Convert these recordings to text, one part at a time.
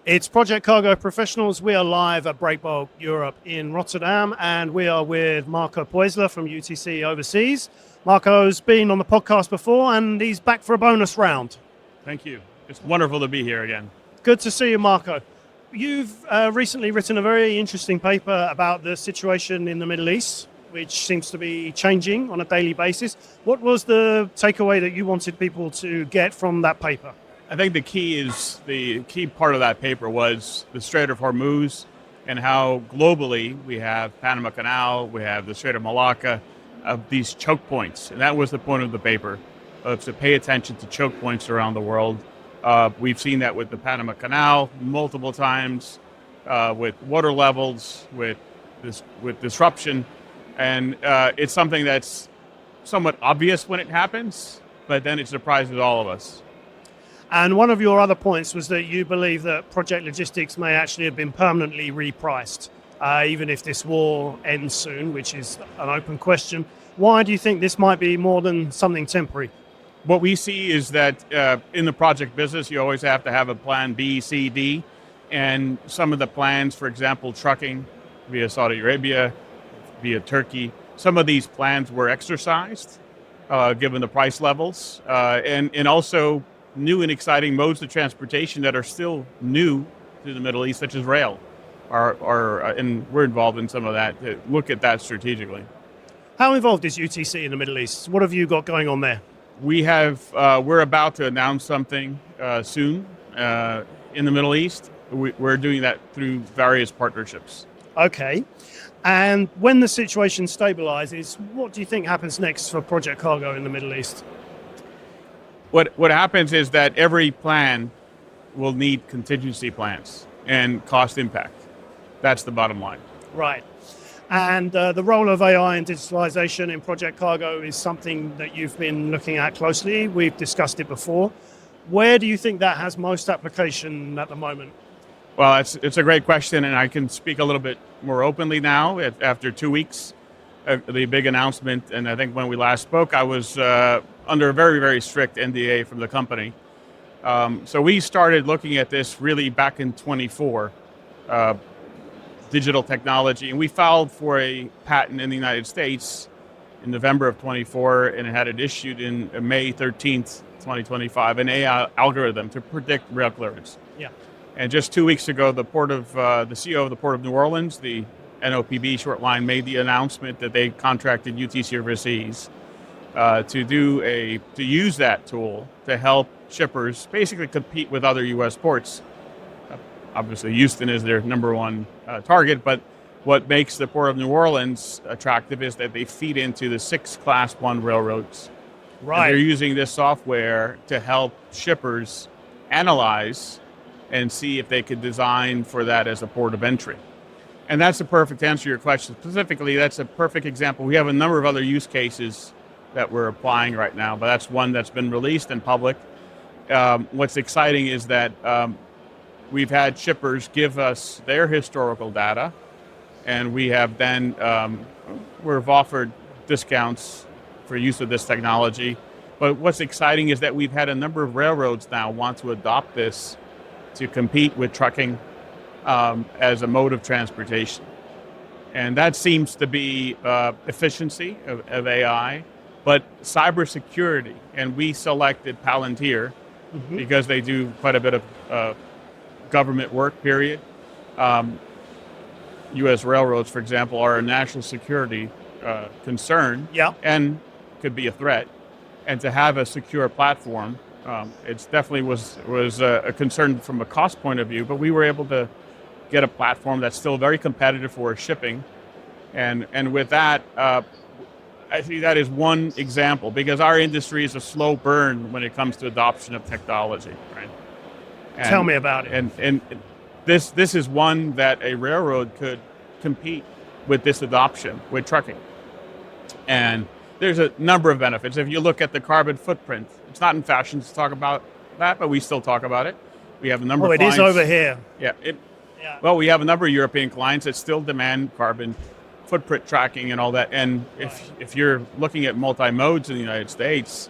It's Project Cargo Professionals. We are live at Breakbulk Europe in Rotterdam, and we are with Marco Poisler from UTC Overseas. Marco's been on the podcast before, and he's back for a bonus round. Thank you. It's wonderful to be here again. Good to see you, Marco. You've recently written a very interesting paper about the situation in the Middle East, which seems to be changing on a daily basis. What was the takeaway that you wanted people to get from that paper? I think the key part of that paper was the Strait of Hormuz and how globally we have Panama Canal, we have the Strait of Malacca, of these choke points. And that was the point of the paper, to pay attention to choke points around the world. We've seen that with the Panama Canal multiple times, with water levels, with disruption. And it's something that's somewhat obvious when it happens, but then it surprises all of us. And one of your other points was that you believe that project logistics may actually have been permanently repriced, even if this war ends soon, which is an open question. Why do you think this might be more than something temporary? What we see is that in the project business, you always have to have a plan B, C, D. And some of the plans, for example, trucking via Saudi Arabia, via Turkey, some of these plans were exercised given the price levels. And also new and exciting modes of transportation that are still new to the Middle East, such as rail, and we're involved in some of that. To look at that strategically. How involved is UTC in the Middle East? What have you got going on there? We're about to announce something soon in the Middle East. We're doing that through various partnerships. Okay. And when the situation stabilizes, what do you think happens next for Project Cargo in the Middle East? What happens is that every plan will need contingency plans and cost impact. That's the bottom line. Right. And the role of AI and digitalization in Project Cargo is something that you've been looking at closely. We've discussed it before. Where do you think that has most application at the moment? Well, it's a great question, and I can speak a little bit more openly now after 2 weeks of the big announcement. And I think when we last spoke, I was under a very, very strict NDA from the company. So we started looking at this really back in 24, digital technology, and we filed for a patent in the United States in November of 24, and it had it issued in May 13th, 2025, an AI algorithm to predict rail clearance. Yeah. And just 2 weeks ago, the CEO of the Port of New Orleans, the NOPB short line, made the announcement that they contracted UTC Overseas to use that tool to help shippers basically compete with other U.S. ports. Obviously, Houston is their number one target, but what makes the Port of New Orleans attractive is that they feed into the 6 Class 1 railroads. Right. And they're using this software to help shippers analyze and see if they could design for that as a port of entry. And that's a perfect answer to your question. Specifically, that's a perfect example. We have a number of other use cases that we're applying right now, but that's one that's been released in public. What's exciting is that we've had shippers give us their historical data, and we have then, we've offered discounts for use of this technology. But what's exciting is that we've had a number of railroads now want to adopt this to compete with trucking as a mode of transportation. And that seems to be efficiency of AI, but cybersecurity. And we selected Palantir because they do quite a bit of government work, period. U.S. railroads, for example, are a national security concern and could be a threat. And to have a secure platform, it definitely was a concern from a cost point of view, but we were able to get a platform that's still very competitive for shipping. And with that, I see that as one example, because our industry is a slow burn when it comes to adoption of technology, right? Tell me about it. And this is one that a railroad could compete with this adoption with trucking. And there's a number of benefits. If you look at the carbon footprint, it's not in fashion to talk about that, but we still talk about it. We have a number of clients. It is over here. Yeah. Well, we have a number of European clients that still demand carbon footprint tracking and all that. And if you're looking at multi-modes in the United States,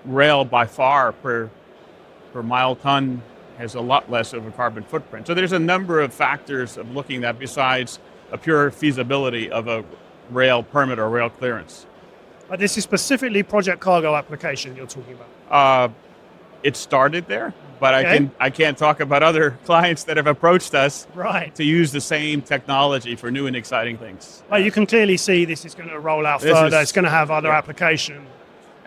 rail by far per mile ton has a lot less of a carbon footprint. So there's a number of factors of looking at besides a pure feasibility of a rail permit or rail clearance. But this is specifically project cargo application you're talking about. It started there, but Okay. I can't talk about other clients that have approached us Right. to use the same technology for new and exciting things. Well, you can clearly see this is going to roll out This further. is- It's going to have other yeah. application.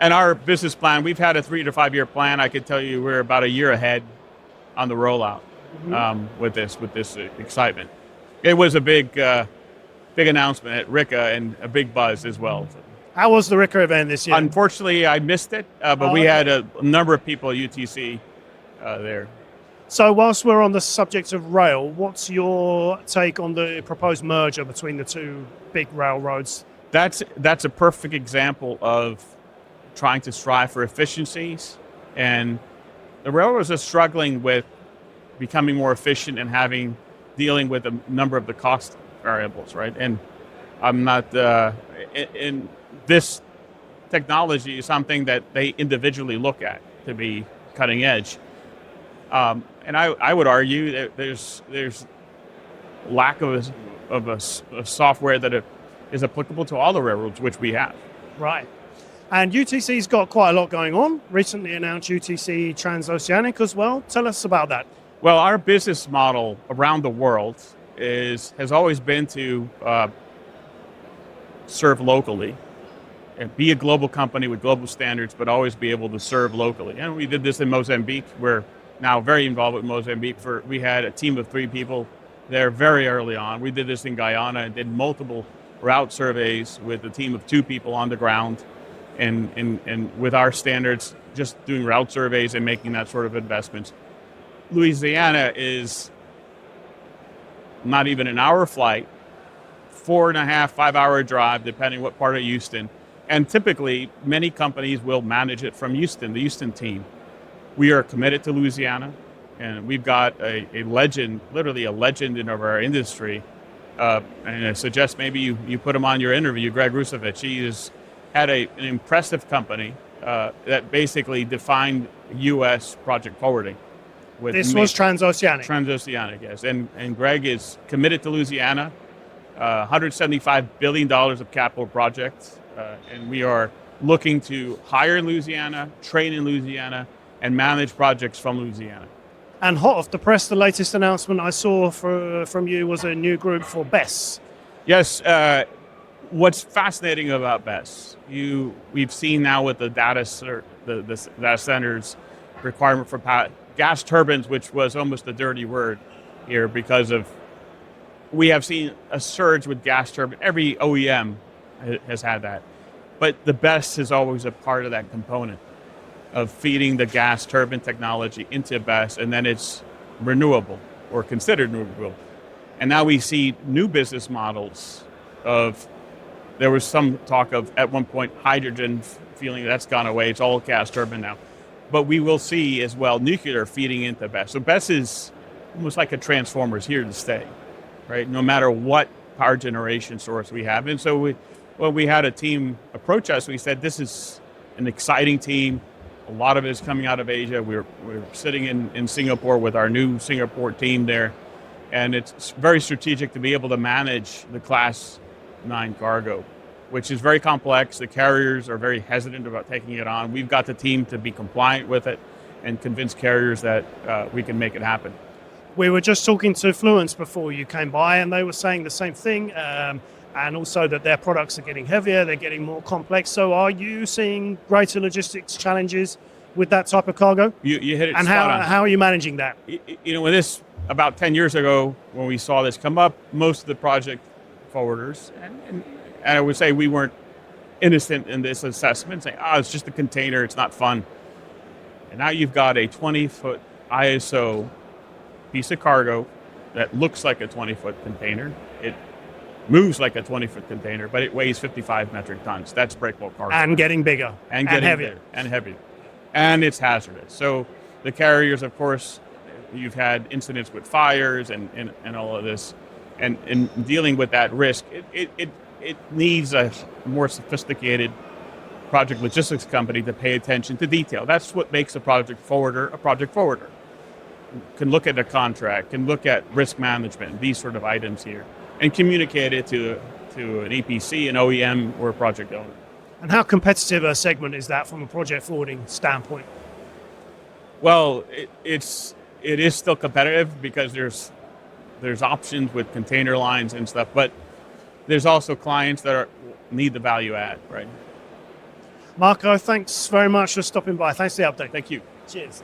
And our business plan, we've had a 3 to 5 year plan. I could tell you we're about a year ahead on the rollout with this excitement. It was a big announcement at RICA and a big buzz as well. How was the RICA event this year? Unfortunately, I missed it, but we had a number of people at UTC there. So whilst we're on the subject of rail, what's your take on the proposed merger between the two big railroads? That's a perfect example of trying to strive for efficiencies, and the railroads are struggling with becoming more efficient and dealing with a number of the cost variables, right? And I'm not in this technology is something that they individually look at to be cutting edge. And I would argue that there's lack of a software that is applicable to all the railroads, which we have. Right. And UTC's got quite a lot going on. Recently announced UTC Transoceanic as well. Tell us about that. Well, our business model around the world has always been to serve locally and be a global company with global standards, but always be able to serve locally. And we did this in Mozambique. We're now very involved with Mozambique. We had a team of 3 people there very early on. We did this in Guyana and did multiple route surveys with a team of 2 people on the ground. And with our standards, just doing route surveys and making that sort of investments. Louisiana is not even an hour flight, 4.5, 5 hour drive, depending what part of Houston. And typically, many companies will manage it from Houston, the Houston team. We are committed to Louisiana, and we've got a legend, literally a legend in our industry. And I suggest maybe you put him on your interview, Greg Rusevich. He has had an impressive company that basically defined U.S. project forwarding. This was Transoceanic. Transoceanic, yes. And Greg is committed to Louisiana, $175 billion of capital projects. And we are looking to hire in Louisiana, train in Louisiana, and manage projects from Louisiana. And hot off the press, the latest announcement I saw from you was a new group for BESS. Yes. What's fascinating about BESS, we've seen now with the data centers requirement for gas turbines, which was almost a dirty word here because we have seen a surge with gas turbine. Every OEM has had that. But the BESS is always a part of that component of feeding the gas turbine technology into BESS, and then it's renewable or considered renewable. And now we see new business models there was some talk of, at one point, hydrogen, feeling that's gone away. It's all gas turbine now. But we will see as well nuclear feeding into BESS. So BESS is almost like a transformer, is here to stay, right? No matter what power generation source we have. And so when we had a team approach us, we said, this is an exciting team. A lot of it is coming out of Asia. We're sitting in Singapore with our new Singapore team there. And it's very strategic to be able to manage the Class 9 cargo, which is very complex. The carriers are very hesitant about taking it on. We've got the team to be compliant with it and convince carriers that we can make it happen. We were just talking to Fluence before you came by, and they were saying the same thing, and also that their products are getting heavier, they're getting more complex. So are you seeing greater logistics challenges with that type of cargo? You hit it and spot on. how are you managing that? When about 10 years ago, when we saw this come up, most of the project forwarders, and I would say we weren't innocent in this assessment, saying, it's just a container, it's not fun. And now you've got a 20-foot ISO piece of cargo that looks like a 20-foot container. It moves like a 20-foot container, but it weighs 55 metric tons. That's breakbulk cargo. And getting bigger. And getting heavier. bigger. And heavier. And it's hazardous. So the carriers, of course, you've had incidents with fires and all of this. And in dealing with that risk, it needs a more sophisticated project logistics company to pay attention to detail. That's what makes a project forwarder a project forwarder. can look at a contract, can look at risk management, these sort of items here, and communicate it to an EPC, an OEM, or a project owner. And how competitive a segment is that from a project forwarding standpoint? Well, it is still competitive because there's options with container lines and stuff, but there's also clients that need the value add, right? Marco, thanks very much for stopping by. Thanks for the update. Thank you. Cheers.